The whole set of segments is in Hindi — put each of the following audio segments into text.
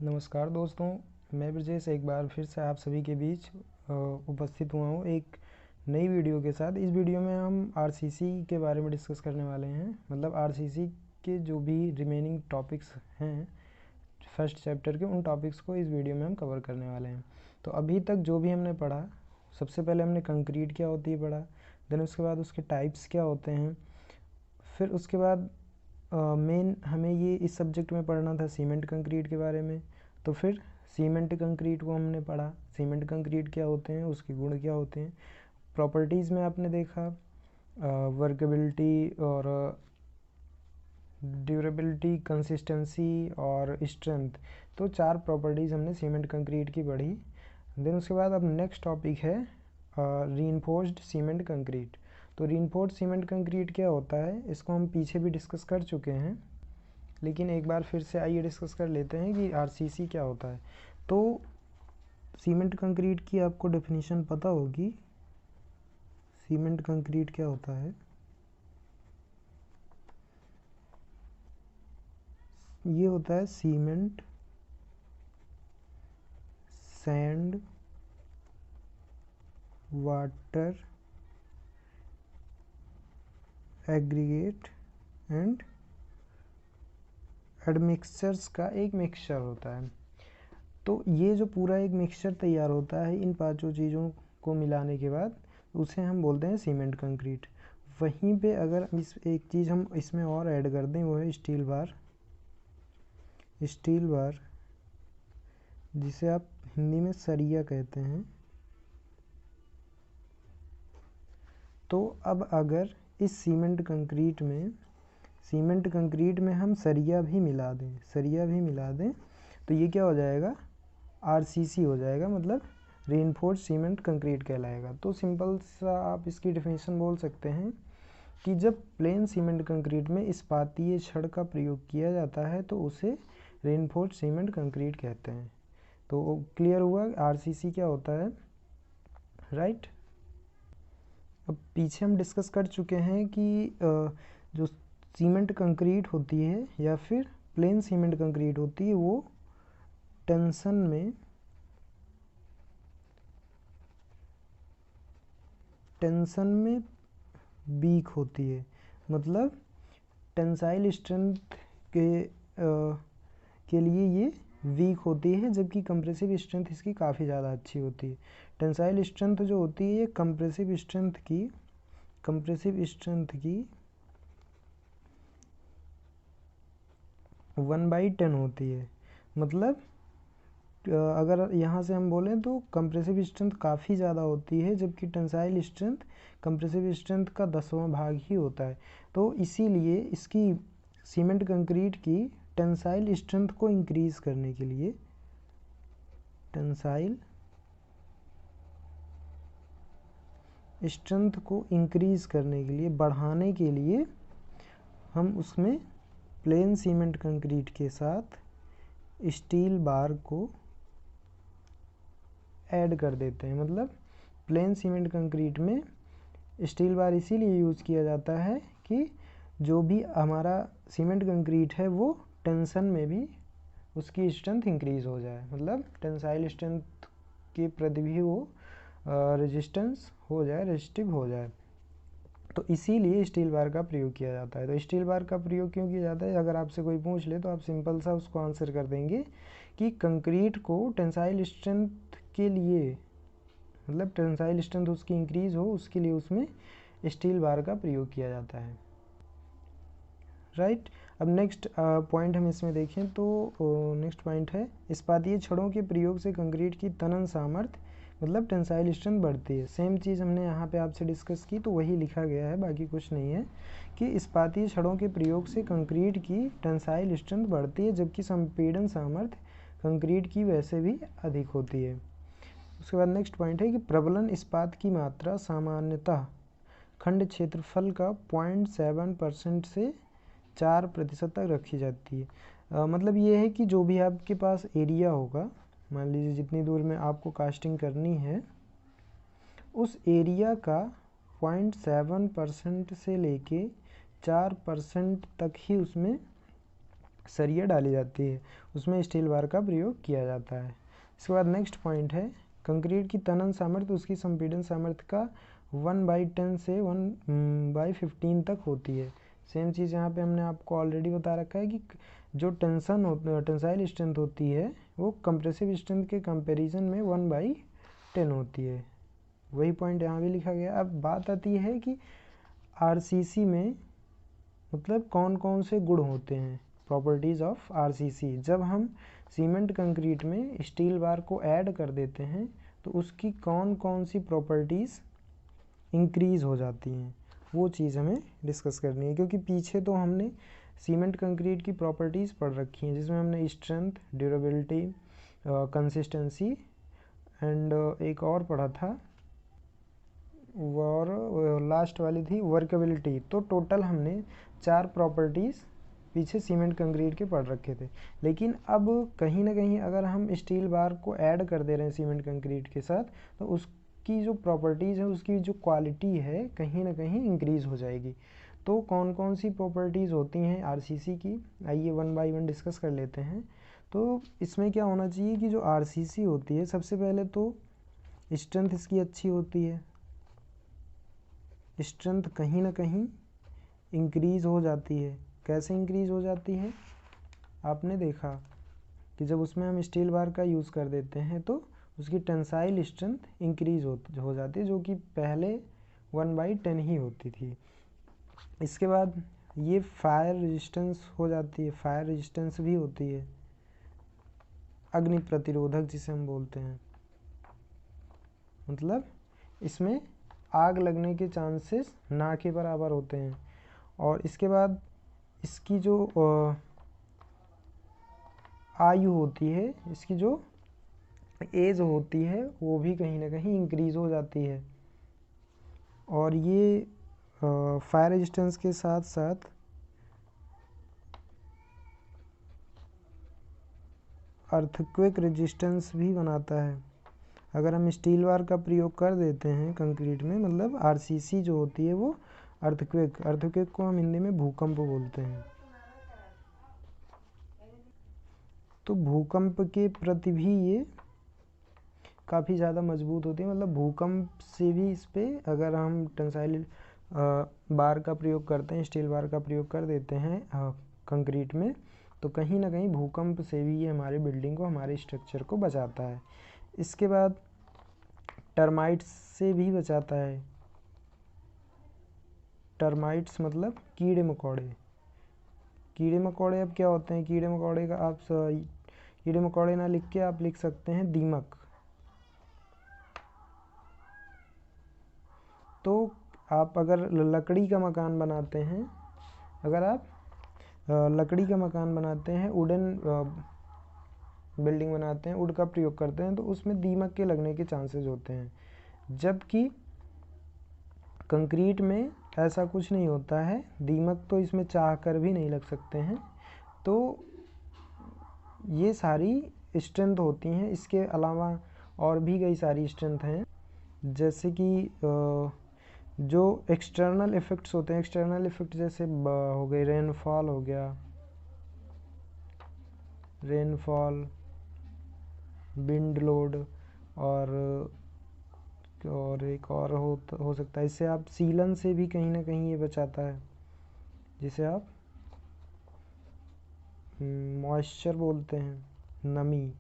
नमस्कार दोस्तों, मैं ब्रजेश एक बार फिर से आप सभी के बीच उपस्थित हुआ हूँ एक नई वीडियो के साथ। इस वीडियो में हम आरसीसी के बारे में डिस्कस करने वाले हैं। मतलब आरसीसी के जो भी रिमेनिंग टॉपिक्स हैं फर्स्ट चैप्टर के, उन टॉपिक्स को इस वीडियो में हम कवर करने वाले हैं। तो अभी तक जो भी हमने पढ़ा, सबसे पहले हमने कंक्रीट क्या होती है पढ़ा, देन उसके बाद उसके टाइप्स क्या होते हैं, फिर उसके बाद मेन हमें ये इस सब्जेक्ट में पढ़ना था सीमेंट कंक्रीट के बारे में। तो फिर सीमेंट कंक्रीट को हमने पढ़ा, सीमेंट कंक्रीट क्या होते हैं, उसके गुण क्या होते हैं। प्रॉपर्टीज़ में आपने देखा वर्केबिलिटी और ड्यूरेबिलिटी, कंसिस्टेंसी और स्ट्रेंथ। तो 4 प्रॉपर्टीज़ हमने सीमेंट कंक्रीट की पढ़ी। देन उसके बाद अब नेक्स्ट टॉपिक है रीइंफोर्स्ड सीमेंट कंक्रीट। तो रीइंफोर्स्ड सीमेंट कंक्रीट क्या होता है, इसको हम पीछे भी डिस्कस कर चुके हैं, लेकिन एक बार फिर से आइए डिस्कस कर लेते हैं कि आरसीसी क्या होता है। तो सीमेंट कंक्रीट की आपको डेफिनेशन पता होगी। सीमेंट कंक्रीट क्या होता है, ये होता है cement, sand, water, aggregate and admixtures का एक मिक्सचर होता है। तो ये जो पूरा एक मिक्सचर तैयार होता है इन पांचों चीज़ों को मिलाने के बाद, उसे हम बोलते हैं सीमेंट कंक्रीट। वहीं पे अगर इस एक चीज़ हम इसमें और ऐड कर दें, वो है स्टील बार। स्टील बार जिसे आप हिंदी में सरिया कहते हैं। तो अब अगर इस सीमेंट कंक्रीट में हम सरिया भी मिला दें, तो ये क्या हो जाएगा, आरसीसी हो जाएगा, मतलब रीइंफोर्स्ड सीमेंट कंक्रीट कहलाएगा। तो सिंपल सा आप इसकी डेफिनेशन बोल सकते हैं कि जब प्लेन सीमेंट कंक्रीट में इस्पातीय छड़ का प्रयोग किया जाता है तो उसे रीइंफोर्स्ड सीमेंट कंक्रीट कहते हैं। तो क्लियर हुआ आरसीसी क्या होता है, राइट। अब पीछे हम डिस्कस कर चुके हैं कि जो सीमेंट कंक्रीट होती है या फिर प्लेन सीमेंट कंक्रीट होती है, वो टेंशन में वीक होती है। मतलब टेंसाइल स्ट्रेंथ के लिए ये वीक होती है, जबकि कंप्रेसिव स्ट्रेंथ इसकी काफ़ी ज़्यादा अच्छी होती है। टेंसाइल स्ट्रेंथ जो होती है ये कंप्रेसिव स्ट्रेंथ की 1/10 होती है। मतलब अगर यहाँ से हम बोलें तो कंप्रेसिव स्ट्रेंथ काफ़ी ज़्यादा होती है, जबकि टेंसाइल स्ट्रेंथ कंप्रेसिव स्ट्रेंथ का 10वां भाग ही होता है। तो इसीलिए इसकी सीमेंट कंक्रीट की टेंसाइल स्ट्रेंथ को इंक्रीज़ करने के लिए, टेंसाइल स्ट्रेंथ को इंक्रीज़ करने के लिए, बढ़ाने के लिए, हम उसमें प्लेन सीमेंट कंक्रीट के साथ स्टील बार को ऐड कर देते हैं। मतलब प्लेन सीमेंट कंक्रीट में स्टील बार इसीलिए यूज़ किया जाता है कि जो भी हमारा सीमेंट कंक्रीट है वो टेंशन में भी उसकी स्ट्रेंथ इंक्रीज़ हो जाए, मतलब टेंसाइल स्ट्रेंथ के प्रति भी वो रेजिस्टिव हो जाए। तो इसीलिए स्टील बार का प्रयोग किया जाता है। तो स्टील बार का प्रयोग क्यों किया जाता है, अगर आपसे कोई पूछ ले तो आप सिंपल सा उसको आंसर कर देंगे कि कंक्रीट को टेंसाइल स्ट्रेंथ के लिए, मतलब टेंसाइल स्ट्रेंथ उसकी इंक्रीज़ हो, उसके लिए उसमें स्टील बार का प्रयोग किया जाता है, राइट। अब नेक्स्ट पॉइंट हम इसमें देखें तो नेक्स्ट पॉइंट है इस्पातीय छड़ों के प्रयोग से कंक्रीट की तनन सामर्थ्य, मतलब टेंसाइल स्ट्रेंथ बढ़ती है। सेम चीज़ हमने यहाँ पे आपसे डिस्कस की, तो वही लिखा गया है, बाकी कुछ नहीं है, कि इस्पातीय छड़ों के प्रयोग से कंक्रीट की टेंसाइल स्ट्रेंथ बढ़ती है, जबकि संपीड़न सामर्थ्य कंक्रीट की वैसे भी अधिक होती है। उसके बाद नेक्स्ट पॉइंट है कि प्रबलन इस्पात की मात्रा सामान्यतः खंड क्षेत्रफल का 0.7% से 4% तक रखी जाती है। मतलब ये है कि जो भी आपके पास एरिया होगा, मान लीजिए जितनी दूर में आपको कास्टिंग करनी है, उस एरिया का 0.7% से लेके 4% तक ही उसमें सरिया डाली जाती है, उसमें स्टील बार का प्रयोग किया जाता है। इसके बाद नेक्स्ट पॉइंट है कंक्रीट की तनन सामर्थ्य उसकी संपीड़न सामर्थ्य का 1/10 से 1/15 तक होती है। सेम चीज़ यहाँ पे हमने आपको ऑलरेडी बता रखा है कि जो टेंसाइल स्ट्रेंथ होती है वो कंप्रेसिव स्ट्रेंथ के कंपैरिजन में 1/10 होती है। वही पॉइंट यहाँ भी लिखा गया। अब बात आती है कि आरसीसी में मतलब कौन कौन से गुण होते हैं, प्रॉपर्टीज़ ऑफ आरसीसी। जब हम सीमेंट कंक्रीट में स्टील बार को ऐड कर देते हैं तो उसकी कौन कौन सी प्रॉपर्टीज़ इंक्रीज़ हो जाती हैं, वो चीज़ हमें डिस्कस करनी है। क्योंकि पीछे तो हमने सीमेंट कंक्रीट की प्रॉपर्टीज़ पढ़ रखी हैं, जिसमें हमने स्ट्रेंथ, ड्यूरेबिलिटी, कंसिस्टेंसी एंड एक और पढ़ा था, और लास्ट वाली थी वर्केबिलिटी। तो टोटल हमने 4 प्रॉपर्टीज़ पीछे सीमेंट कंक्रीट के पढ़ रखे थे। लेकिन अब कहीं ना कहीं अगर हम स्टील बार को ऐड कर दे रहे हैं सीमेंट कंक्रीट के साथ, तो उसकी जो प्रॉपर्टीज़ है, उसकी जो क्वालिटी है, कहीं ना कहीं इंक्रीज़ हो जाएगी। तो कौन कौन सी प्रॉपर्टीज़ होती हैं आरसीसी की, आइए 1 बाय 1 डिस्कस कर लेते हैं। तो इसमें क्या होना चाहिए कि जो आरसीसी होती है, सबसे पहले तो स्ट्रेंथ इसकी अच्छी होती है। स्ट्रेंथ कहीं ना कहीं इंक्रीज़ हो जाती है। कैसे इंक्रीज़ हो जाती है, आपने देखा कि जब उसमें हम स्टील बार का यूज़ कर देते हैं तो उसकी टेंसाइल स्ट्रेंथ इंक्रीज़ हो जाती है, जो कि पहले 1/10 ही होती थी। इसके बाद ये फायर रेजिस्टेंस हो जाती है, फायर रेजिस्टेंस भी होती है, अग्नि प्रतिरोधक जिसे हम बोलते हैं। मतलब इसमें आग लगने के चांसेस ना के बराबर होते हैं। और इसके बाद इसकी जो आयु होती है, इसकी जो एज होती है, वो भी कहीं ना कहीं इंक्रीज़ हो जाती है। और ये फायर रेजिस्टेंस के साथ साथ अर्थक्वेक रेजिस्टेंस भी बनाता है। अगर हम स्टील बार का प्रयोग कर देते हैं कंक्रीट में, मतलब आरसीसी जो होती है वो अर्थक्वेक को हम हिंदी में भूकंप बोलते हैं। तो भूकंप के प्रति भी ये काफ़ी ज़्यादा मजबूत होती है। मतलब भूकंप से भी इस पर अगर हम टेंसाइल बार का प्रयोग करते हैं, स्टील बार का प्रयोग कर देते हैं कंक्रीट में, तो कहीं ना कहीं भूकंप से भी ये हमारी बिल्डिंग को, हमारे स्ट्रक्चर को बचाता है। इसके बाद टर्माइट्स से भी बचाता है। टर्माइट्स मतलब कीड़े मकोड़े। कीड़े मकोड़े अब क्या होते हैं, कीड़े मकोड़े का आप कीड़े मकोड़े ना लिख के आप लिख सकते हैं दीमक। तो आप अगर लकड़ी का मकान बनाते हैं, अगर आप लकड़ी का मकान बनाते हैं, वुडन बिल्डिंग बनाते हैं, वुड का प्रयोग करते हैं, तो उसमें दीमक के लगने के चांसेस होते हैं। जबकि कंक्रीट में ऐसा कुछ नहीं होता है, दीमक तो इसमें चाह कर भी नहीं लग सकते हैं। तो ये सारी स्ट्रेंथ होती हैं। इसके अलावा और भी कई सारी स्ट्रेंथ हैं, जैसे कि जो एक्सटर्नल इफ़ेक्ट्स होते हैं। एक्सटर्नल इफ़ेक्ट जैसे हो गए रेनफॉल हो गया, रेनफॉल, विंड लोड, और एक और हो सकता है। इससे आप सीलन से भी कहीं ना कहीं ये बचाता है, जिसे आप मॉइस्चर बोलते हैं, नमी।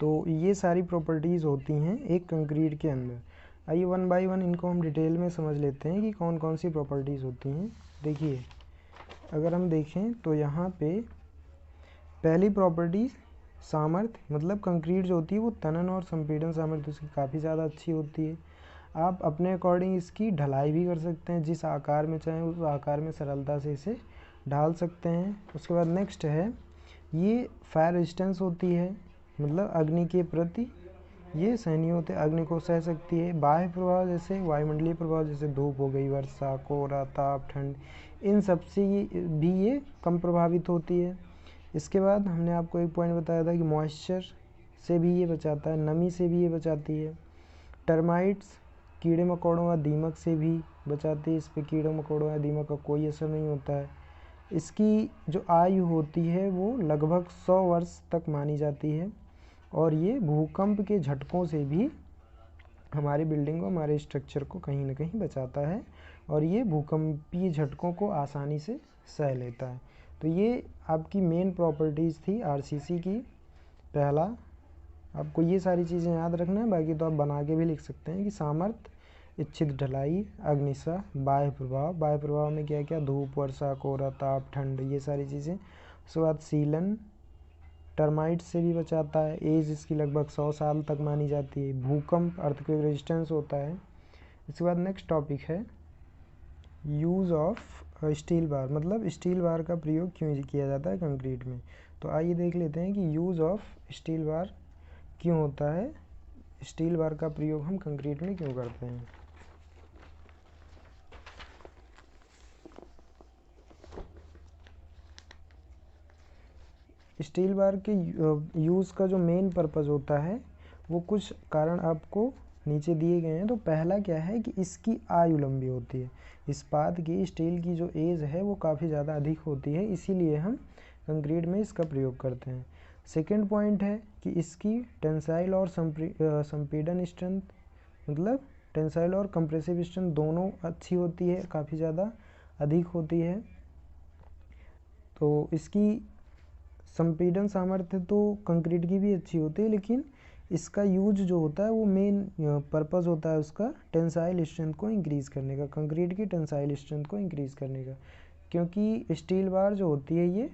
तो ये सारी प्रॉपर्टीज़ होती हैं एक कंक्रीट के अंदर। आइए 1 बाय 1 इनको हम डिटेल में समझ लेते हैं कि कौन कौन सी प्रॉपर्टीज़ होती हैं। देखिए, अगर हम देखें तो यहाँ पे पहली प्रॉपर्टी सामर्थ्य, मतलब कंक्रीट जो होती है वो तनन और संपीड़न सामर्थ्य उसकी काफ़ी ज़्यादा अच्छी होती है। आप अपने अकॉर्डिंग इसकी ढलाई भी कर सकते हैं, जिस आकार में चाहें उस आकार में सरलता से इसे ढाल सकते हैं। उसके बाद नेक्स्ट है, ये फायर रेजिस्टेंस होती है, मतलब अग्नि के प्रति ये सहनीय होते हैं, अग्नि को सह सकती है। बाह्य प्रभाव जैसे वायुमंडलीय प्रभाव, जैसे धूप हो गई, वर्षा, कोहरा, ताप, ठंड, इन सब से भी ये कम प्रभावित होती है। इसके बाद हमने आपको एक पॉइंट बताया था कि मॉइस्चर से भी ये बचाता है, नमी से भी ये बचाती है। टर्माइट्स कीड़े मकोड़ों या दीमक से भी बचाती है, इस पर कीड़े मकोड़ों या दीमक का कोई असर नहीं होता है। इसकी जो आयु होती है वो लगभग 100 वर्ष तक मानी जाती है और ये भूकंप के झटकों से भी हमारी बिल्डिंग को, हमारे स्ट्रक्चर को कहीं ना कहीं बचाता है और ये भूकंपीय झटकों को आसानी से सह लेता है। तो ये आपकी मेन प्रॉपर्टीज़ थी आरसीसी की। पहला, आपको ये सारी चीज़ें याद रखना है, बाकी तो आप बना के भी लिख सकते हैं कि सामर्थ्य, इच्छित ढलाई, अग्निशा, बाह्य प्रभाव। बाह्य प्रभाव में क्या क्या, धूप, वर्षा, कोहरा, ताप, ठंड, ये सारी चीज़ें। उसके बाद सीलन, टर्माइट से भी बचाता है, एज इसकी लगभग 100 साल तक मानी जाती है। भूकंप, अर्थक्वेक रेजिस्टेंस होता है। इसके बाद नेक्स्ट टॉपिक है यूज़ ऑफ स्टील बार, मतलब स्टील बार का प्रयोग क्यों किया जाता है कंक्रीट में। तो आइए देख लेते हैं कि यूज़ ऑफ स्टील बार क्यों होता है, स्टील बार का प्रयोग हम कंक्रीट में क्यों करते हैं। स्टील बार के यूज़ का जो मेन पर्पज़ होता है वो कुछ कारण आपको नीचे दिए गए हैं। तो पहला क्या है कि इसकी आयु लंबी होती है। इस्पात की, स्टील की जो एज है वो काफ़ी ज़्यादा अधिक होती है, इसीलिए हम कंक्रीट में इसका प्रयोग करते हैं। सेकंड पॉइंट है कि इसकी टेंसाइल और संपीड़न स्ट्रेंथ, मतलब टेंसाइल और कंप्रेसिव स्ट्रेंथ दोनों अच्छी होती है, काफ़ी ज़्यादा अधिक होती है। तो इसकी संपीड़न सामर्थ्य तो कंक्रीट की भी अच्छी होती है, लेकिन इसका यूज जो होता है वो मेन पर्पज़ होता है उसका टेंसाइल स्ट्रेंथ को इंक्रीज़ करने का, कंक्रीट की टेंसाइल स्ट्रेंथ को इंक्रीज़ करने का। क्योंकि स्टील बार जो होती है ये,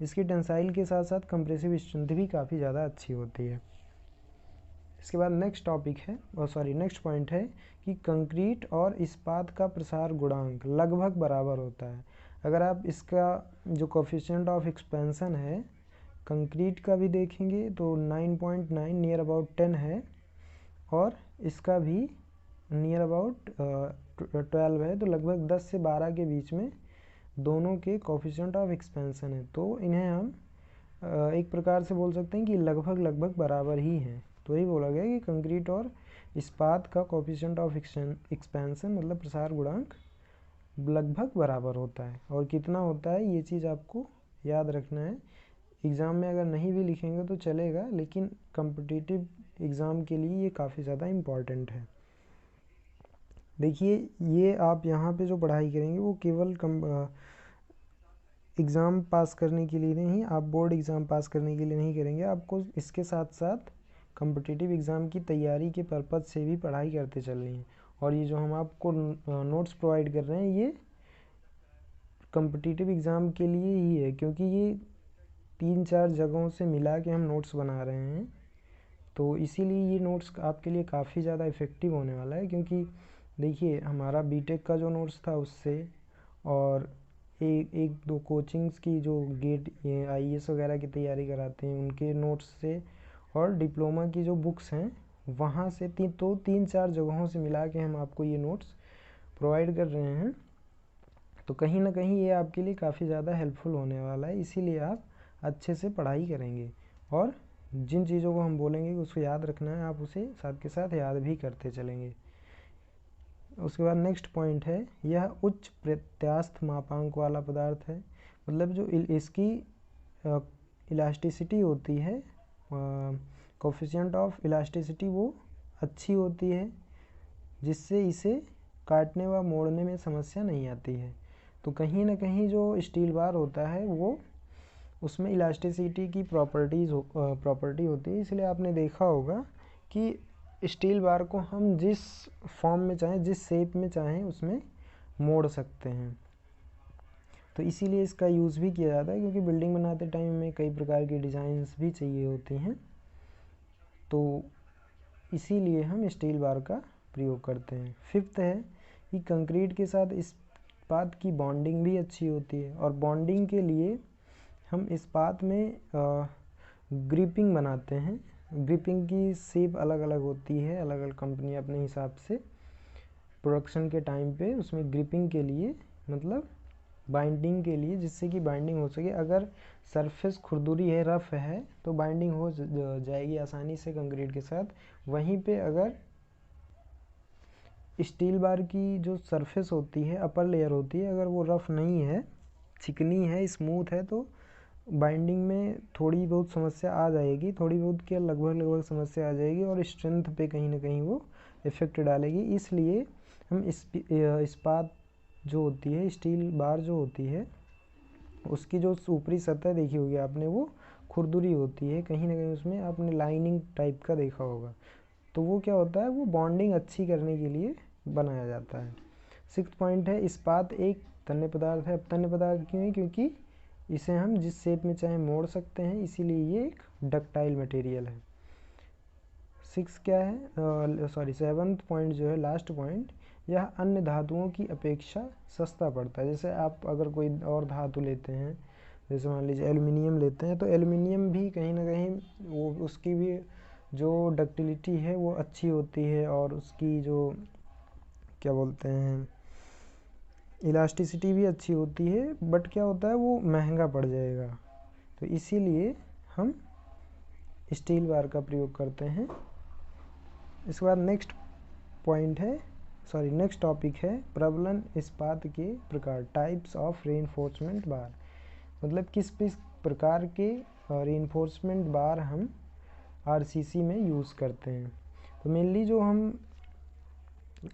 इसकी टेंसाइल के साथ साथ कंप्रेसिव स्ट्रेंथ भी काफ़ी ज़्यादा अच्छी होती है। इसके बाद नेक्स्ट टॉपिक है, नेक्स्ट पॉइंट है कि कंक्रीट और इस्पात का प्रसार गुणांक लगभग बराबर होता है। अगर आप इसका जो कोफिशिएंट ऑफ एक्सपेंशन है कंक्रीट का भी देखेंगे तो 9.9 नियर अबाउट 10 है और इसका भी नियर अबाउट 12 है, तो लगभग 10 से 12 के बीच में दोनों के कोफिशिएंट ऑफ एक्सपेंशन है। तो इन्हें हम एक प्रकार से बोल सकते हैं कि लगभग बराबर ही हैं। तो यही बोला गया कि कंक्रीट और इस्पात का कोफिशिएंट ऑफ एक्सपेंशन मतलब प्रसार गुणांक लगभग बराबर होता है। और कितना होता है ये चीज़ आपको याद रखना है। एग्ज़ाम में अगर नहीं भी लिखेंगे तो चलेगा, लेकिन कॉम्पिटिटिव एग्ज़ाम के लिए ये काफ़ी ज़्यादा इम्पॉर्टेंट है। देखिए, ये आप यहाँ पे जो पढ़ाई करेंगे वो केवल एग्ज़ाम पास करने के लिए नहीं, आप बोर्ड एग्ज़ाम पास करने के लिए नहीं करेंगे, आपको इसके साथ साथ कॉम्पिटिटिव एग्ज़ाम की तैयारी के पर्पज़ से भी पढ़ाई करते चलनी है। और ये जो हम आपको नोट्स प्रोवाइड कर रहे हैं ये कॉम्पिटिटिव एग्ज़ाम के लिए ही है, क्योंकि ये 3-4 जगहों से मिला के हम नोट्स बना रहे हैं। तो इसीलिए ये नोट्स आपके लिए काफ़ी ज़्यादा इफ़ेक्टिव होने वाला है। क्योंकि देखिए, हमारा बीटेक का जो नोट्स था उससे और एक दो कोचिंग्स की जो गेट आईएएस वगैरह की तैयारी कराते हैं उनके नोट्स से, और डिप्लोमा की जो बुक्स हैं वहाँ से 3-4 जगहों से मिला के हम आपको ये नोट्स प्रोवाइड कर रहे हैं। तो कहीं ना कहीं ये आपके लिए काफ़ी ज़्यादा हेल्पफुल होने वाला है, इसीलिए आप अच्छे से पढ़ाई करेंगे और जिन चीज़ों को हम बोलेंगे उसको याद रखना है, आप उसे साथ के साथ याद भी करते चलेंगे। उसके बाद नेक्स्ट पॉइंट है, यह उच्च प्रत्यास्थ मापांक वाला पदार्थ है। मतलब जो इसकी इलास्टिसिटी होती है, कोफिशिएंट ऑफ इलास्टिसिटी वो अच्छी होती है, जिससे इसे काटने व मोड़ने में समस्या नहीं आती है। तो कहीं ना कहीं जो स्टील बार होता है वो उसमें इलास्टिसिटी की प्रॉपर्टी होती है, इसलिए आपने देखा होगा कि स्टील बार को हम जिस फॉर्म में चाहें, जिस शेप में चाहें उसमें मोड़ सकते हैं। तो इसीलिए इसका यूज़ भी किया जाता है, क्योंकि बिल्डिंग बनाते टाइम में कई प्रकार की डिज़ाइंस भी चाहिए होती हैं, तो इसीलिए हम स्टील बार का प्रयोग करते हैं। फिफ्थ है कि कंक्रीट के साथ इस्पात की बॉन्डिंग भी अच्छी होती है, और बॉन्डिंग के लिए हम इस्पात में ग्रिपिंग बनाते हैं। ग्रिपिंग की शेप अलग अलग होती है, अलग अलग कंपनी अपने हिसाब से प्रोडक्शन के टाइम पे उसमें ग्रिपिंग के लिए, मतलब बाइंडिंग के लिए, जिससे कि बाइंडिंग हो सके। अगर सरफेस खुरदुरी है, रफ़ है, तो बाइंडिंग हो जाएगी आसानी से कंक्रीट के साथ। वहीं पे अगर स्टील बार की जो सरफेस होती है, अपर लेयर होती है, अगर वो रफ़ नहीं है, चिकनी है, स्मूथ है, तो बाइंडिंग में थोड़ी बहुत समस्या आ जाएगी, थोड़ी बहुत क्या लगभग समस्या आ जाएगी और स्ट्रेंथ पे कहीं ना कहीं वो इफ़ेक्ट डालेगी। इसलिए हम इस्पात जो होती है, स्टील बार जो होती है, उसकी जो ऊपरी सतह देखी होगी आपने, वो खुरदुरी होती है, कहीं ना कहीं उसमें आपने लाइनिंग टाइप का देखा होगा। तो वो क्या होता है, वो बॉन्डिंग अच्छी करने के लिए बनाया जाता है। 6th पॉइंट है, इस्पात एक तन्य पदार्थ है। अब तन्य पदार्थ क्यों है, क्योंकि इसे हम जिस शेप में चाहे मोड़ सकते हैं, इसीलिए ये एक डक्टाइल मटेरियल है। 7th पॉइंट जो है, लास्ट पॉइंट, यह अन्य धातुओं की अपेक्षा सस्ता पड़ता है। जैसे आप अगर कोई और धातु लेते हैं, जैसे मान लीजिए एल्युमिनियम लेते हैं, तो एल्युमिनियम भी कहीं ना कहीं वो उसकी भी जो डक्टिलिटी है वो अच्छी होती है और उसकी जो क्या बोलते हैं इलास्टिसिटी भी अच्छी होती है, बट क्या होता है वो महंगा पड़ जाएगा, तो इसीलिए हम स्टील बार का प्रयोग करते हैं। इसके बाद नेक्स्ट टॉपिक है प्रबलन इस्पात के प्रकार, टाइप्स ऑफ रीइंफोर्समेंट बार। मतलब किस प्रकार के रीइंफोर्समेंट बार हम आरसीसी में यूज़ करते हैं। तो मेनली जो हम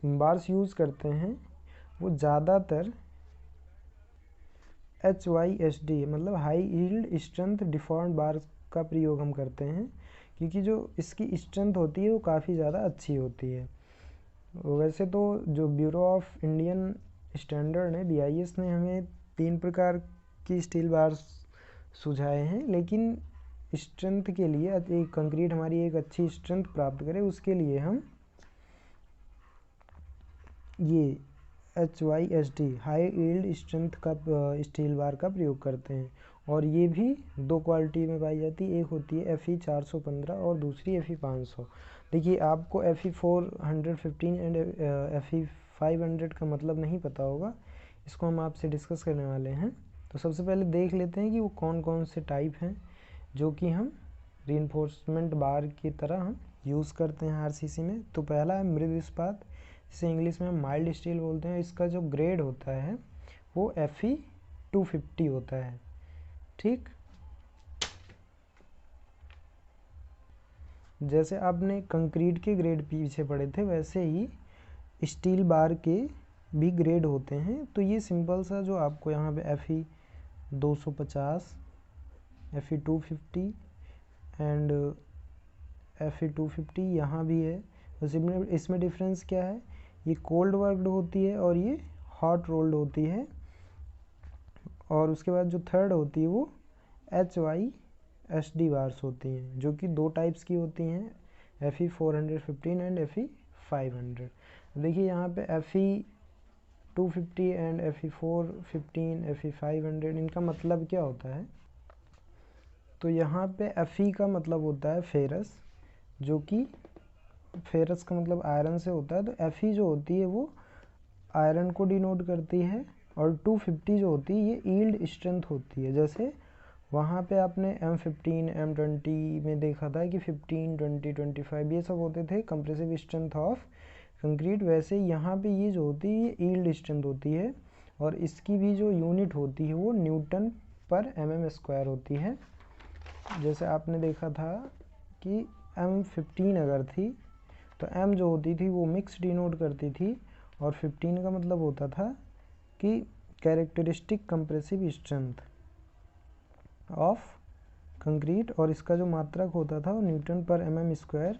बार्स यूज़ करते हैं वो ज़्यादातर HYSD मतलब हाई यील्ड स्ट्रेंथ डिफॉर्म्ड बार का प्रयोग हम करते हैं, क्योंकि जो इसकी स्ट्रेंथ होती है वो काफ़ी ज़्यादा अच्छी होती है। वैसे तो जो ब्यूरो ऑफ इंडियन स्टैंडर्ड ने, BIS ने हमें 3 प्रकार की स्टील बार्स सुझाए हैं, लेकिन स्ट्रेंथ के लिए एक कंक्रीट हमारी एक अच्छी स्ट्रेंथ प्राप्त करे, उसके लिए हम ये HYSD हाई यील्ड स्ट्रेंथ का स्टील बार का प्रयोग करते हैं। और ये भी 2 क्वालिटी में पाई जाती है, एक होती है FE 415 और दूसरी FE 500। देखिए आपको FE 415 एंड FE 500 का मतलब नहीं पता होगा, इसको हम आपसे डिस्कस करने वाले हैं। तो सबसे पहले देख लेते हैं कि वो कौन कौन से टाइप हैं जो कि हम रीइंफोर्समेंट बार की तरह हम यूज़ करते हैं आरसीसी में। तो पहला है मृदु इस्पात, जिसे इंग्लिश में माइल्ड स्टील बोलते हैं। इसका जो ग्रेड होता है वो FE 250 होता है। ठीक, जैसे आपने कंक्रीट के ग्रेड पीछे पढ़े थे, वैसे ही स्टील बार के भी ग्रेड होते हैं। तो ये सिंपल सा जो आपको यहाँ पे FE 250, FE 250 एंड FE 250 यहाँ भी है। तो इसमें डिफरेंस क्या है, ये कोल्ड वर्क्ड होती है और ये हॉट रोल्ड होती है। और उसके बाद जो थर्ड होती है वो HYSD बार्स होती हैं, जो कि 2 टाइप्स की होती हैं, FE 415 एंड FE 500। देखिए यहाँ पे FE 250 एंड FE 415, FE 500, इनका मतलब क्या होता है। तो यहाँ पे FE का मतलब होता है फेरस, जो कि फेरस का मतलब आयरन से होता है। तो FE जो होती है वो आयरन को डिनोट करती है, और 250 जो होती है ये यील्ड स्ट्रेंथ होती है। जैसे वहाँ पे आपने M15, M20 में देखा था कि 15, 20, 25 ये सब होते थे कंप्रेसिव स्ट्रेंथ ऑफ कंक्रीट, वैसे यहाँ पे ये जो होती है ये यील्ड स्ट्रेंथ होती है, और इसकी भी जो यूनिट होती है वो न्यूटन पर mm² होती है। जैसे आपने देखा था कि M15 अगर थी तो M जो होती थी वो मिक्स डिनोट करती थी, और 15 का मतलब होता था कि characteristic compressive strength of concrete, और इसका जो मात्रक होता था वो न्यूटन पर mm²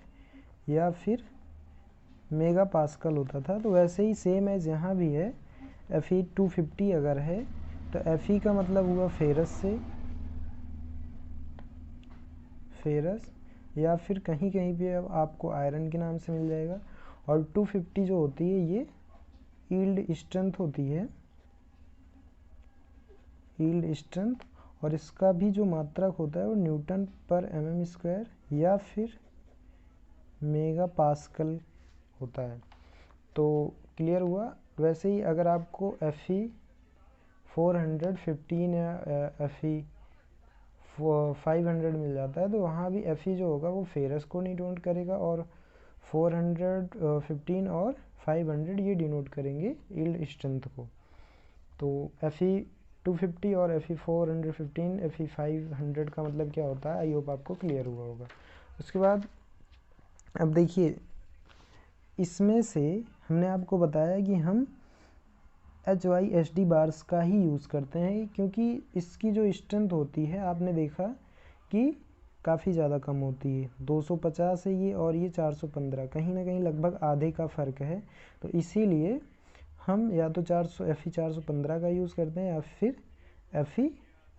या फिर मेगा पास्कल होता था। तो वैसे ही सेम एज यहाँ भी है, FE 250 अगर है तो FE का मतलब हुआ फेरस से, फेरस, या फिर कहीं कहीं पे अब आपको आयरन के नाम से मिल जाएगा। और 250 जो होती है ये यील्ड स्ट्रेंथ होती है, यील्ड स्ट्रेंथ, और इसका भी जो मात्रक होता है वो न्यूटन पर mm² या फिर मेगा पास्कल होता है। तो क्लियर हुआ। वैसे ही अगर आपको FE 415 या FE 500 मिल जाता है, तो वहाँ भी FE जो होगा वो फेरस को डिनोट करेगा, और 415 और 500 ये डिनोट करेंगे यील्ड स्ट्रेंथ को। तो Fe 250 और Fe 415 Fe 500 का मतलब क्या होता है, आई होप आपको क्लियर हुआ होगा। उसके बाद अब देखिए, इसमें से हमने आपको बताया कि हम HYSD बार्स का ही यूज़ करते हैं, क्योंकि इसकी जो स्ट्रेंथ होती है आपने देखा कि काफ़ी ज़्यादा कम होती है। 250 है ये और ये 415, कहीं ना कहीं लगभग आधे का फ़र्क है। तो इसीलिए हम या तो Fe 415 का यूज़ करते हैं या फिर Fe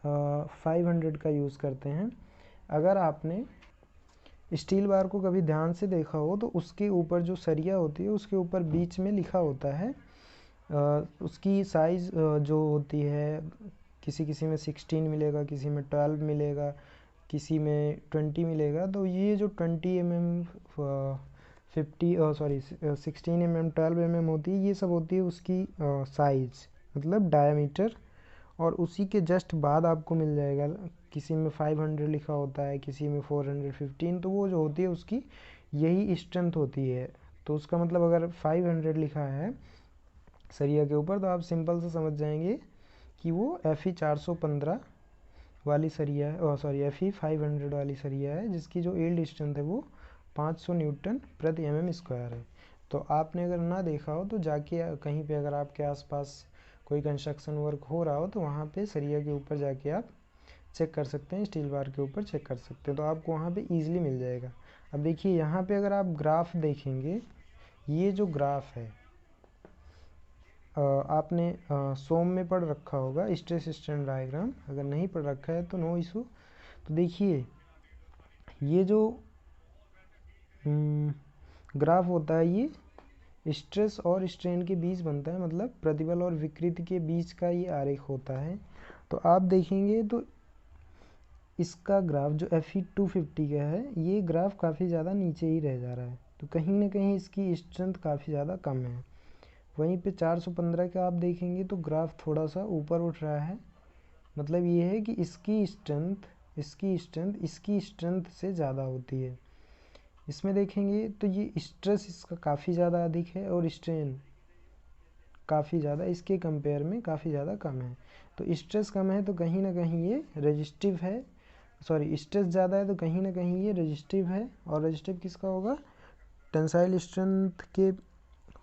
500 का यूज़ करते हैं। अगर आपने स्टील बार को कभी ध्यान से देखा हो तो उसके ऊपर जो सरिया होती है उसके ऊपर बीच में लिखा होता है उसकी साइज़ जो होती है, किसी में 16 मिलेगा, किसी में 12 मिलेगा, किसी में 20 मिलेगा। तो ये जो 20 mm 16 mm 12 mm होती है, ये सब होती है उसकी साइज़, मतलब डायमीटर। और उसी के जस्ट बाद आपको मिल जाएगा, किसी में 500 लिखा होता है, किसी में 415, तो वो जो होती है उसकी यही स्ट्रेंथ होती है। तो उसका मतलब अगर 500 लिखा है सरिया के ऊपर तो आप सिंपल से समझ जाएंगे कि वो Fe 415 वाली सरिया है, Fe 500 वाली सरिया है, जिसकी जो यील्ड स्ट्रेंथ है वो 500 न्यूटन प्रति mm स्क्वायर है। तो आपने अगर ना देखा हो तो जाके कहीं पे अगर आपके आसपास कोई कंस्ट्रक्शन वर्क हो रहा हो तो वहाँ पे सरिया के ऊपर जाके आप चेक कर सकते हैं, स्टील बार के ऊपर चेक कर सकते हैं, तो आपको वहाँ पे ईजिली मिल जाएगा। अब देखिए यहाँ पे अगर आप ग्राफ देखेंगे, ये जो ग्राफ है आपने सोम में पढ़ रखा होगा स्ट्रेस स्ट्रेन डायग्राम, अगर नहीं पढ़ रखा है तो नो इशू। तो देखिए ये जो ग्राफ होता है ये स्ट्रेस और स्ट्रेन के बीच बनता है, मतलब प्रतिबल और विकृति के बीच का ये आरेख होता है। तो आप देखेंगे तो इसका ग्राफ जो Fe 250 का है, ये ग्राफ काफ़ी ज़्यादा नीचे ही रह जा रहा है, तो कहीं ना कहीं इसकी स्ट्रेंथ काफ़ी ज़्यादा कम है। वहीं पे 415 का आप देखेंगे तो ग्राफ थोड़ा सा ऊपर उठ रहा है, मतलब ये है कि इसकी स्ट्रेंथ इसकी स्ट्रेंथ से ज़्यादा होती है। इसमें देखेंगे तो ये स्ट्रेस इसका काफ़ी ज़्यादा अधिक है और स्ट्रेन काफ़ी ज़्यादा इसके कंपेयर में काफ़ी ज़्यादा कम है। तो स्ट्रेस कम है तो कहीं ना कहीं ये रेजिस्टिव है, स्ट्रेस ज़्यादा है तो कहीं ना कहीं ये रेजिस्टिव है। और रेजिस्टिव किसका होगा, टेंसाइल स्ट्रेंथ के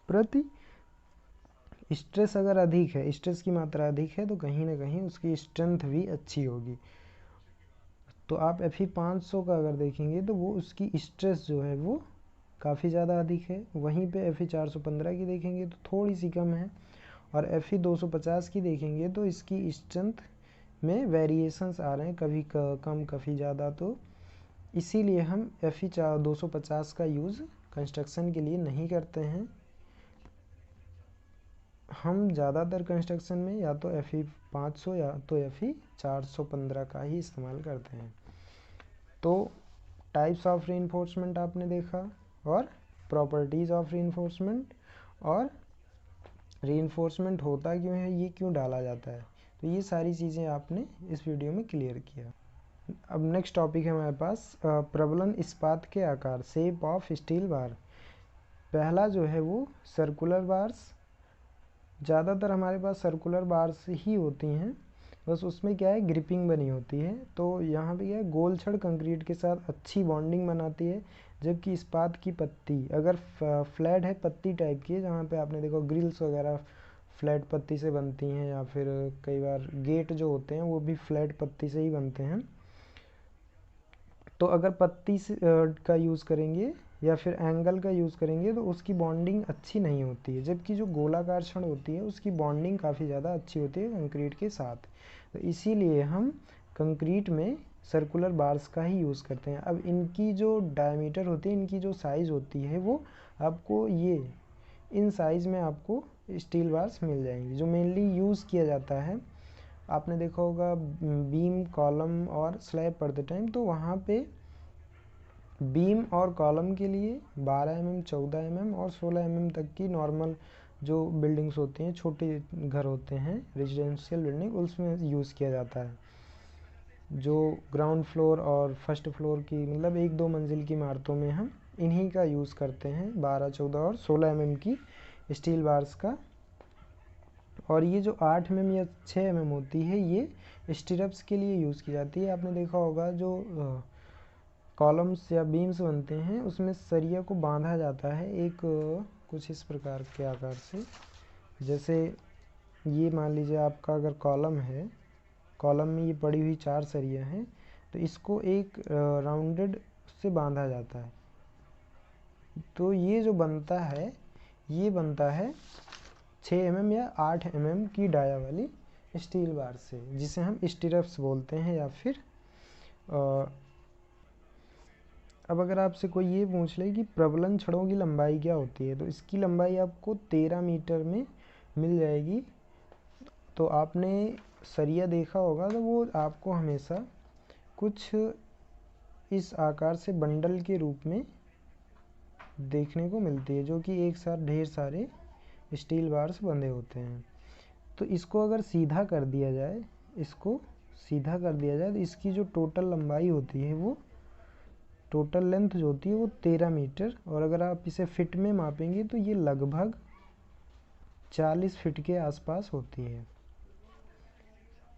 प्रति। स्ट्रेस अगर अधिक है, स्ट्रेस की मात्रा अधिक है तो कहीं ना कहीं उसकी स्ट्रेंथ भी अच्छी होगी। तो आप Fe 500 का अगर देखेंगे तो वो उसकी स्ट्रेस जो है वो काफ़ी ज़्यादा अधिक है। वहीं पे Fe 415 की देखेंगे तो थोड़ी सी कम है, और Fe 250 की देखेंगे तो इसकी स्ट्रेंथ में वेरिएशंस आ रहे हैं, कभी कम कभी ज़्यादा। तो इसीलिए हम Fe 250 का यूज़ कंस्ट्रक्शन के लिए नहीं करते हैं। हम ज़्यादातर कंस्ट्रक्शन में या तो Fe 500 या तो Fe 415 का ही इस्तेमाल करते हैं। तो टाइप्स ऑफ रीइंफोर्समेंट आपने देखा, और प्रॉपर्टीज़ ऑफ रीइंफोर्समेंट, और रीइंफोर्समेंट होता क्यों है, ये क्यों डाला जाता है, तो ये सारी चीज़ें आपने इस वीडियो में क्लियर किया। अब नेक्स्ट टॉपिक है हमारे पास प्रबलन इस्पात के आकार, शेप ऑफ स्टील बार। पहला जो है वो सर्कुलर बार्स, ज़्यादातर हमारे पास सर्कुलर बार्स ही होती हैं, बस उसमें क्या है ग्रिपिंग बनी होती है। तो यहाँ पे क्या है, गोल छड़ कंक्रीट के साथ अच्छी बॉन्डिंग बनाती है, जबकि इस्पात की पत्ती अगर फ्लैट है, पत्ती टाइप की है, जहाँ पे आपने देखो ग्रिल्स वगैरह फ्लैट पत्ती से बनती हैं, या फिर कई बार गेट जो होते हैं वो भी फ्लैट पत्ती से ही बनते हैं। तो अगर पत्ती से का यूज़ करेंगे या फिर एंगल का यूज़ करेंगे तो उसकी बॉन्डिंग अच्छी नहीं होती है, जबकि जो गोलाकार छड़ होती है उसकी बॉन्डिंग काफ़ी ज़्यादा अच्छी होती है कंक्रीट के साथ। तो इसीलिए हम कंक्रीट में सर्कुलर बार्स का ही यूज़ करते हैं। अब इनकी जो डायमीटर होती है, इनकी जो साइज़ होती है, वो आपको इन साइज़ में आपको स्टील बार्स मिल जाएंगी। जो मेनली यूज़ किया जाता है, आपने देखा होगा बीम, कॉलम और स्लैब पढ़ते टाइम, तो वहाँ पे बीम और कॉलम के लिए 12 mm, 14 mm और 16 mm तक की नॉर्मल जो बिल्डिंग्स होती हैं, छोटे घर होते हैं, रेजिडेंशियल बिल्डिंग, उसमें यूज़ किया जाता है। जो ग्राउंड फ्लोर और फर्स्ट फ्लोर की, मतलब 1-2 मंजिल की इमारतों में हम इन्हीं का यूज़ करते हैं, 12, 14 और 16 mm की स्टील बार्स का। और ये जो 8 mm या 6 mm होती है ये स्टीरप्स के लिए यूज़ की जाती है। आपने देखा होगा जो कॉलम्स या बीम्स बनते हैं उसमें सरिया को बांधा जाता है एक कुछ इस प्रकार के आकार से। जैसे ये मान लीजिए आपका अगर कॉलम है, कॉलम में ये पड़ी हुई 4 सरिया हैं, तो इसको एक राउंडेड से बांधा जाता है। तो ये जो बनता है ये बनता है 6 mm या 8 mm की डाया वाली स्टील बार से, जिसे हम स्टीरप्स बोलते हैं। या फिर अब अगर आपसे कोई ये पूछ ले कि प्रबलन छड़ों की लंबाई क्या होती है, तो इसकी लंबाई आपको 13 मीटर में मिल जाएगी। तो आपने सरिया देखा होगा तो वो आपको हमेशा कुछ इस आकार से बंडल के रूप में देखने को मिलती है, जो कि एक साथ ढेर सारे स्टील बार्स बंधे होते हैं। तो इसको अगर सीधा कर दिया जाए, इसको सीधा कर दिया जाए तो इसकी जो टोटल लंबाई होती है, वो टोटल लेंथ जो होती है वो 13 मीटर। और अगर आप इसे फिट में मापेंगे तो ये लगभग 40 फीट के आसपास होती है।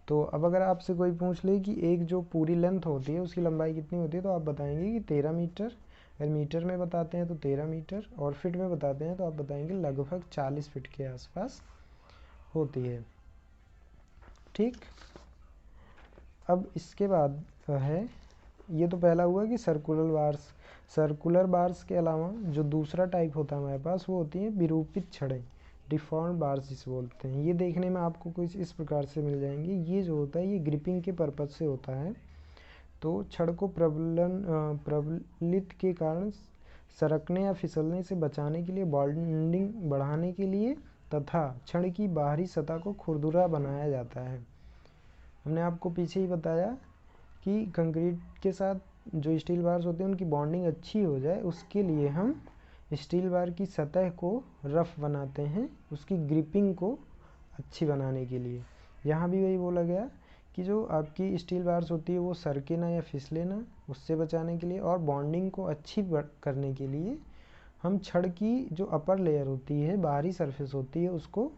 तो अब अगर आपसे कोई पूछ ले कि एक जो पूरी लेंथ होती है उसकी लंबाई कितनी होती है, तो आप बताएंगे कि 13 मीटर। अगर मीटर में बताते हैं तो 13 मीटर, और फिट में बताते हैं तो आप बताएंगे लगभग 40 फीट के आसपास होती है। ठीक, अब इसके बाद है, ये तो पहला हुआ कि सर्कुलर बार्स। सर्कुलर बार्स के अलावा जो दूसरा टाइप होता है हमारे पास, वो होती है विरूपित छड़ें, डिफॉर्म्ड बार्स जिसे बोलते हैं। ये देखने में आपको कुछ इस प्रकार से मिल जाएंगे। ये जो होता है ये ग्रिपिंग के पर्पज़ से होता है। तो छड़ को प्रबलित के कारण सरकने या फिसलने से बचाने के लिए, बॉन्डिंग बढ़ाने के लिए तथा छड़ की बाहरी सतह को खुरदुरा बनाया जाता है। हमने आपको पीछे ही बताया कि कंक्रीट के साथ जो स्टील बार्स होते हैं उनकी बॉन्डिंग अच्छी हो जाए, उसके लिए हम स्टील बार की सतह को रफ़ बनाते हैं, उसकी ग्रिपिंग को अच्छी बनाने के लिए। यहाँ भी वही बोला गया कि जो आपकी स्टील बार्स होती है वो सरके ना या फिसले ना, उससे बचाने के लिए, और बॉन्डिंग को अच्छी करने के लिए हम छड़ की जो अपर लेयर होती है, बाहरी सरफेस होती है, उसको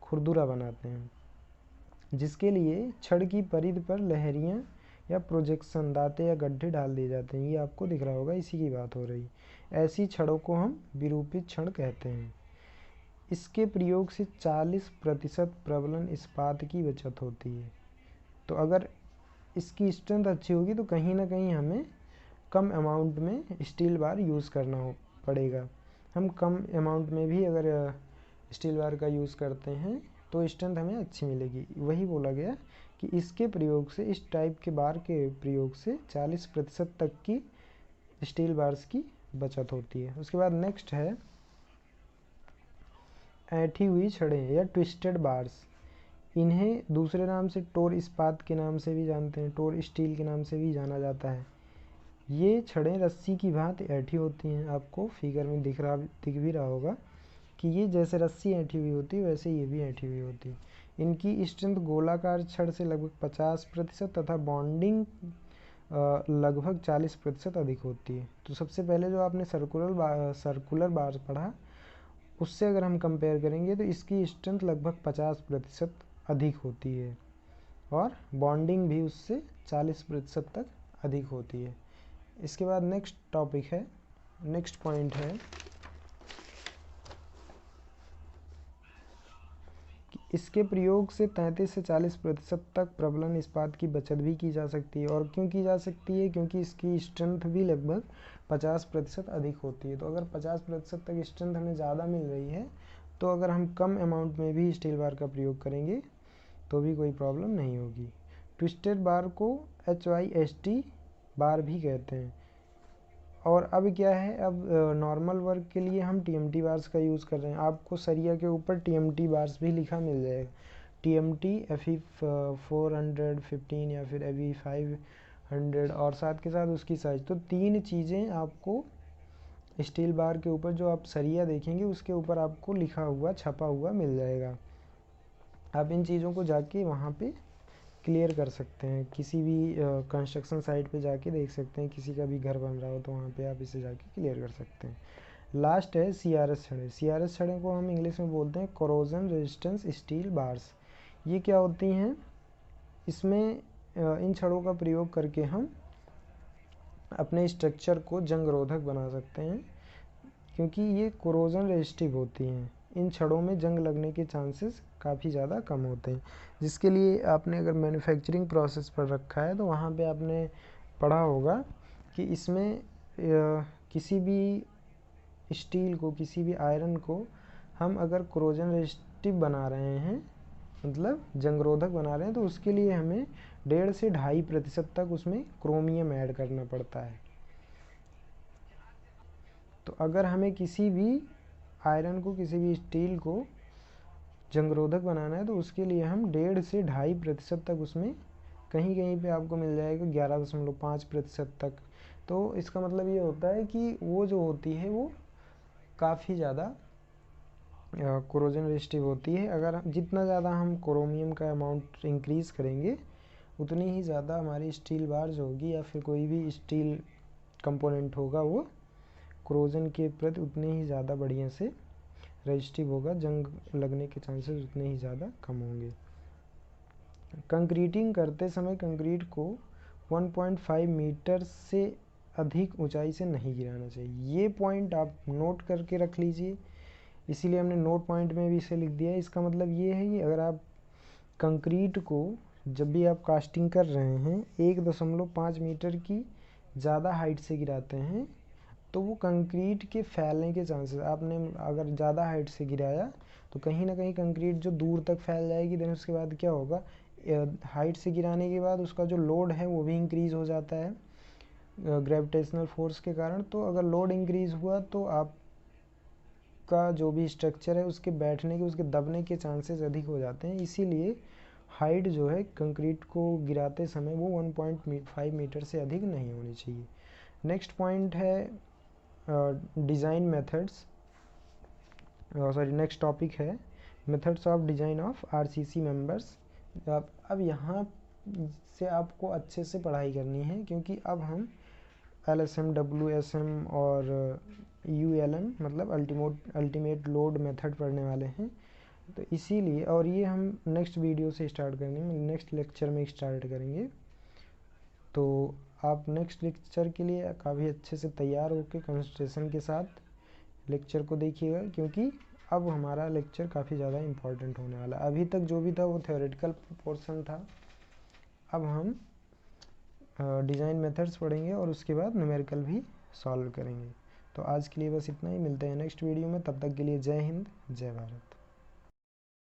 खुरदुरा बनाते हैं, जिसके लिए छड़ की परिध पर लहरियाँ या प्रोजेक्शन, दांते या गड्ढे डाल दिए जाते हैं। ये आपको दिख रहा होगा, इसी की बात हो रही। ऐसी छड़ों को हम विरूपित छड़ कहते हैं। इसके प्रयोग से 40% प्रबलन इस्पात की बचत होती है। तो अगर इसकी स्ट्रेंथ अच्छी होगी तो कहीं ना कहीं हमें कम अमाउंट में स्टील बार यूज़ करना पड़ेगा। हम कम अमाउंट में भी अगर स्टील बार का यूज़ करते हैं तो स्ट्रेंथ हमें अच्छी मिलेगी। वही बोला गया कि इसके प्रयोग से, इस टाइप के बार के प्रयोग से 40% तक की स्टील बार्स की बचत होती है। उसके बाद नेक्स्ट है ऐंठी हुई छड़ें या ट्विस्टेड बार्स। इन्हें दूसरे नाम से टोर इस्पात के नाम से भी जानते हैं, टोर स्टील के नाम से भी जाना जाता है। ये छड़ें रस्सी की भांति ऐंठी होती हैं। आपको फिगर में दिख भी रहा होगा कि ये जैसे रस्सी ऐंठी हुई होती है वैसे ये भी ऐंठी हुई होती है। इनकी स्ट्रेंथ गोलाकार छड़ से लगभग 50% तथा बॉन्डिंग लगभग 40% अधिक होती है। तो सबसे पहले जो आपने सर्कुलर बार पढ़ा, उससे अगर हम कंपेयर करेंगे तो इसकी स्ट्रेंथ लगभग 50% अधिक होती है, और बॉन्डिंग भी उससे 40% तक अधिक होती है। इसके बाद नेक्स्ट टॉपिक है, नेक्स्ट पॉइंट है कि इसके प्रयोग से 33 से 40% तक प्रबलन इस्पात की बचत भी की जा सकती है। और क्यों की जा सकती है? क्योंकि इसकी स्ट्रेंथ भी लगभग 50% अधिक होती है। तो अगर 50% तक स्ट्रेंथ हमें ज़्यादा मिल रही है, तो अगर हम कम अमाउंट में भी स्टील बार का प्रयोग करेंगे तो भी कोई प्रॉब्लम नहीं होगी। ट्विस्टेड बार को HYST बार भी कहते हैं। और अब क्या है, अब नॉर्मल वर्क के लिए हम TMT बार्स का यूज़ कर रहे हैं। आपको सरिया के ऊपर TMT बार्स भी लिखा मिल जाएगा, TMT FE 415 या फिर FE 500, और साथ के साथ उसकी साइज। तो 3 चीज़ें आपको स्टील बार के ऊपर, जो आप सरिया देखेंगे उसके ऊपर आपको लिखा हुआ, छपा हुआ मिल जाएगा। आप इन चीज़ों को जाके वहाँ पे क्लियर कर सकते हैं। किसी भी कंस्ट्रक्शन साइट पे जाके देख सकते हैं, किसी का भी घर बन रहा हो तो वहाँ पे आप इसे जाके क्लियर कर सकते हैं। लास्ट है CRS छड़ें। CRS छड़ें को हम इंग्लिश में बोलते हैं कोरोजन रेजिस्टेंस स्टील बार्स। ये क्या होती हैं? इसमें इन छड़ों का प्रयोग करके हम अपने स्ट्रक्चर को जंग रोधक बना सकते हैं, क्योंकि ये कोरोजन रेजिस्टिव होती हैं। इन छड़ों में जंग लगने के चांसेस काफ़ी ज़्यादा कम होते हैं, जिसके लिए आपने अगर मैन्युफैक्चरिंग प्रोसेस पर रखा है तो वहाँ पे आपने पढ़ा होगा कि इसमें किसी भी स्टील को, किसी भी आयरन को हम अगर कोरोजन रेजिस्टिव बना रहे हैं, मतलब जंगरोधक बना रहे हैं, तो उसके लिए हमें 1.5 से 2.5% तक उसमें क्रोमियम ऐड करना पड़ता है। तो अगर हमें किसी भी आयरन को, किसी भी स्टील को जंगरोधक बनाना है तो उसके लिए हम 1.5 से 2.5% तक उसमें, कहीं कहीं पे आपको मिल जाएगा 11.5% तक। तो इसका मतलब ये होता है कि वो जो होती है वो काफ़ी ज़्यादा कोरोजन रेजिस्टिव होती है। अगर जितना ज़्यादा हम क्रोमियम का अमाउंट इंक्रीज़ करेंगे, उतनी ही ज़्यादा हमारी स्टील बार जो होगी या फिर कोई भी स्टील कंपोनेंट होगा वो कोरोजन के प्रति उतने ही ज़्यादा बढ़िया से रेजिस्टिव होगा, जंग लगने के चांसेस उतने ही ज़्यादा कम होंगे। कंक्रीटिंग करते समय कंक्रीट को 1.5 मीटर से अधिक ऊंचाई से नहीं गिराना चाहिए। ये पॉइंट आप नोट करके रख लीजिए, इसीलिए हमने नोट पॉइंट में भी इसे लिख दिया है। इसका मतलब ये है कि अगर आप कंक्रीट को जब भी आप कास्टिंग कर रहे हैं 1.5 मीटर की ज़्यादा हाइट से गिराते हैं, तो वो कंक्रीट के फैलने के चांसेस, आपने अगर ज़्यादा हाइट से गिराया तो कहीं ना कहीं कंक्रीट जो दूर तक फैल जाएगी। देन उसके बाद क्या होगा, हाइट से गिराने के बाद उसका जो लोड है वो भी इंक्रीज़ हो जाता है ग्रेविटेशनल फोर्स के कारण। तो अगर लोड इंक्रीज़ हुआ तो आप का जो भी स्ट्रक्चर है उसके बैठने के, उसके दबने के चांसेस अधिक हो जाते हैं। इसीलिए हाइट जो है कंक्रीट को गिराते समय वो 1.5 मीटर से अधिक नहीं होनी चाहिए। नेक्स्ट पॉइंट है design methods, sorry next topic है methods of design of RCC members. अब यहाँ से आपको अच्छे से पढ़ाई करनी है, क्योंकि अब हम LSM, WSM और ULM मतलब अल्टीमेट लोड मेथड पढ़ने वाले हैं। तो इसीलिए, और ये हम नेक्स्ट वीडियो से स्टार्ट करेंगे, नेक्स्ट लेक्चर में स्टार्ट करेंगे। तो आप नेक्स्ट लेक्चर के लिए काफ़ी अच्छे से तैयार होकर कंसंट्रेशन के साथ लेक्चर को देखिएगा, क्योंकि अब हमारा लेक्चर काफ़ी ज़्यादा इम्पॉर्टेंट होने वाला है। अभी तक जो भी था वो थ्योरेटिकल पोर्शन था, अब हम डिज़ाइन मेथड्स पढ़ेंगे और उसके बाद न्यूमेरिकल भी सॉल्व करेंगे। तो आज के लिए बस इतना ही, मिलते हैं नेक्स्ट वीडियो में, तब तक के लिए जय हिंद, जय भारत।